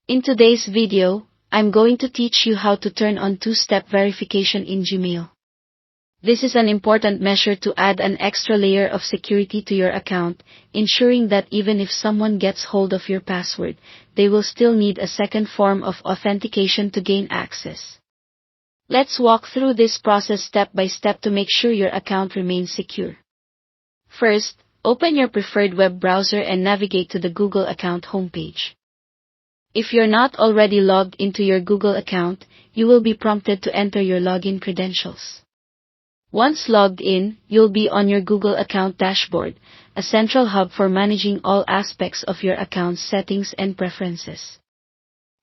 In today's video, I'm going to teach you how to turn on two-step verification in Gmail. This is an important measure to add an extra layer of security to your account, ensuring that even if someone gets hold of your password, they will still need a second form of authentication to gain access. Let's walk through this process step by step to make sure your account remains secure. First, open your preferred web browser and navigate to the Google account homepage. If you're not already logged into your Google account, you will be prompted to enter your login credentials. Once logged in, you'll be on your Google account dashboard, a central hub for managing all aspects of your account's settings and preferences.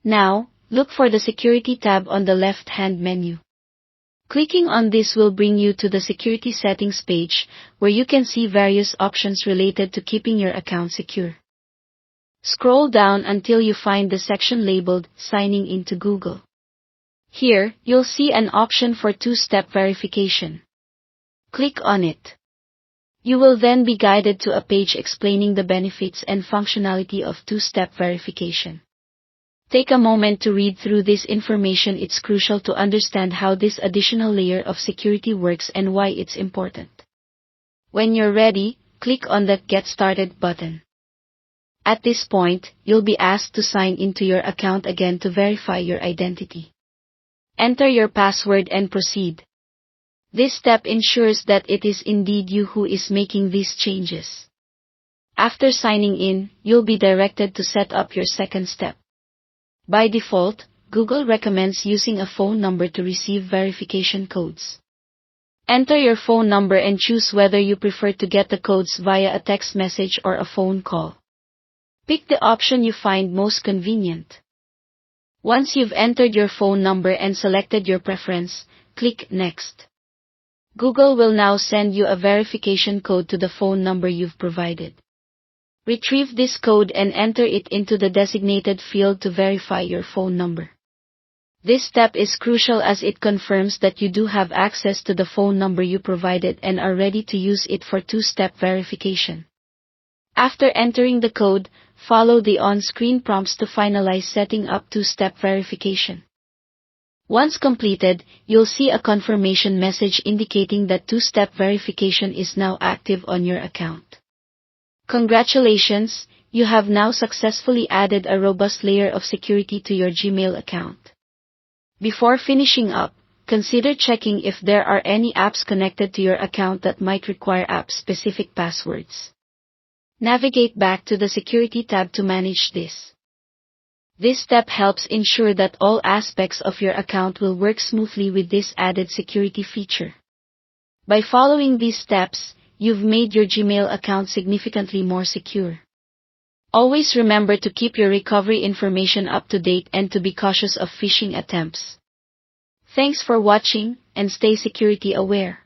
Now, look for the Security tab on the left-hand menu. Clicking on this will bring you to the Security Settings page, where you can see various options related to keeping your account secure. Scroll down until you find the section labeled Signing into Google. Here, you'll see an option for two-step verification. Click on it. You will then be guided to a page explaining the benefits and functionality of two-step verification. Take a moment to read through this information. It's crucial to understand how this additional layer of security works and why it's important. When you're ready, click on the Get Started button. At this point, you'll be asked to sign into your account again to verify your identity. Enter your password and proceed. This step ensures that it is indeed you who is making these changes. After signing in, you'll be directed to set up your second step. By default, Google recommends using a phone number to receive verification codes. Enter your phone number and choose whether you prefer to get the codes via a text message or a phone call. Pick the option you find most convenient. Once you've entered your phone number and selected your preference, click Next. Google will now send you a verification code to the phone number you've provided. Retrieve this code and enter it into the designated field to verify your phone number. This step is crucial as it confirms that you do have access to the phone number you provided and are ready to use it for two-step verification. After entering the code, follow the on-screen prompts to finalize setting up two-step verification. Once completed, you'll see a confirmation message indicating that two-step verification is now active on your account. Congratulations, you have now successfully added a robust layer of security to your Gmail account. Before finishing up, consider checking if there are any apps connected to your account that might require app-specific passwords. Navigate back to the Security tab to manage this. This step helps ensure that all aspects of your account will work smoothly with this added security feature. By following these steps, you've made your Gmail account significantly more secure. Always remember to keep your recovery information up to date and to be cautious of phishing attempts. Thanks for watching, and stay security aware.